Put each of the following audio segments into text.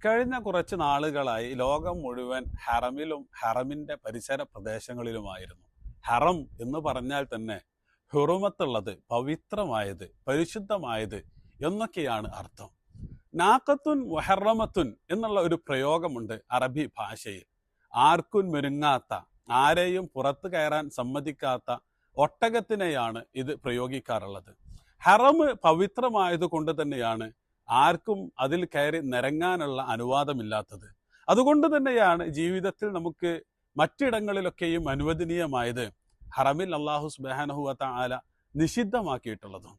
കഴിഞ്ഞ കുറച്ച് നാളുകളായി ലോകം മുഴുവൻ ഹറമിലും ഹറമിന്റെ പരിസര പ്രദേശങ്ങളിലുമായിരുന്നു. ഹറം എന്ന് പറഞ്ഞാൽ തന്നെ ഹുറുമത്തുള്ളത്, പവിത്രമായത്, പരിശുദ്ധമായത് എന്നൊക്കെയാണ് അർത്ഥം. നാക്കത്തുൻ മുഹറമത്തുൻ എന്നുള്ള ഒരു പ്രയോഗമുണ്ട് അറബി ഭാഷയിൽ. ആർക്കും മെരുങ്ങാത്ത, ആരെയും പുറത്തു കയറാൻ സമ്മതിക്കാത്ത ഒട്ടകത്തിനെയാണ് ഇത് പ്രയോഗിക്കാറുള്ളത്. ഹറം പവിത്രമായത് കൊണ്ട് തന്നെയാണ് ആർക്കും അതിൽ കയറി നിരങ്ങാനുള്ള അനുവാദമില്ലാത്തത്. അതുകൊണ്ട് തന്നെയാണ് ജീവിതത്തിൽ നമുക്ക് മറ്റിടങ്ങളിലൊക്കെയും അനുവദനീയമായത് ഹറമിൽ അല്ലാഹു സുബ്ഹാനഹു വ തആല നിഷിദ്ധമാക്കിയിട്ടുള്ളതും.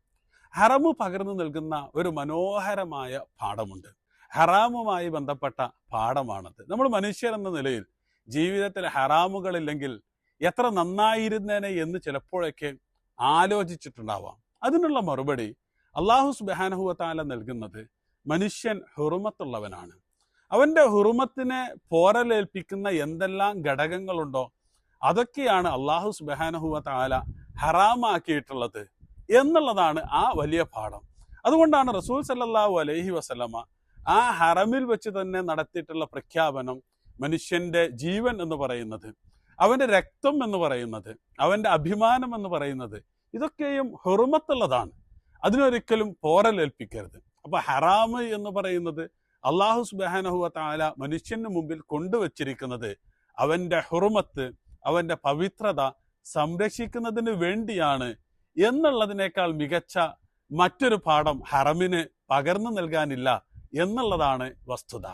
ഹറമ് പകർന്നു നൽകുന്ന ഒരു മനോഹരമായ പാഠമുണ്ട്. ഹറാമുമായി ബന്ധപ്പെട്ട പാഠമാണത്. നമ്മൾ മനുഷ്യരെന്ന നിലയിൽ ജീവിതത്തിൽ ഹറാമുകളില്ലെങ്കിൽ എത്ര നന്നായിരുന്നേനെ എന്ന് ചിലപ്പോഴൊക്കെ ആലോചിച്ചിട്ടുണ്ടാവാം. അതിനുള്ള മറുപടി അല്ലാഹു സുബ്ഹാനഹു വ തആല നൽകുന്നത് മനുഷ്യൻ ഹുറുമത്തുള്ളവനാണ്. അവന്റെ ഹുറുമത്തിനെ പോറലേൽപ്പിക്കുന്ന എന്തെല്ലാം ഘടകങ്ങളുണ്ടോ അതൊക്കെയാണ് അല്ലാഹു സുബ്ഹാനഹു വ തആല ഹറാമാക്കിയിട്ടുള്ളത് എന്നുള്ളതാണ് ആ വലിയ പാഠം. അതുകൊണ്ടാണ് റസൂൽ സല്ലല്ലാഹു അലൈഹി വസല്ലമ ആ ഹറമിൽ വെച്ച് തന്നെ നടത്തിയിട്ടുള്ള പ്രഖ്യാപനം, മനുഷ്യന്റെ ജീവൻ എന്ന് പറയുന്നത്, അവന്റെ രക്തം എന്ന് പറയുന്നത്, അവന്റെ അഭിമാനം എന്ന് പറയുന്നത്, ഇതൊക്കെയും ഹുറുമത്തുള്ളതാണ്. അതിനൊരിക്കലും പോറലേൽപ്പിക്കരുത്. അപ്പൊ ഹറാമ് എന്ന് പറയുന്നത് അല്ലാഹു സുബ്ഹാനഹു വ തആല മനുഷ്യന് മുമ്പിൽ കൊണ്ടുവച്ചിരിക്കുന്നത് അവന്റെ ഹുറുമത്ത്, അവന്റെ പവിത്രത സംരക്ഷിക്കുന്നതിന് വേണ്ടിയാണ് എന്നുള്ളതിനേക്കാൾ മികച്ച മറ്റൊരു പാഠം ഹറമിന് പകർന്നു നൽകാനില്ല എന്നുള്ളതാണ് വസ്തുത.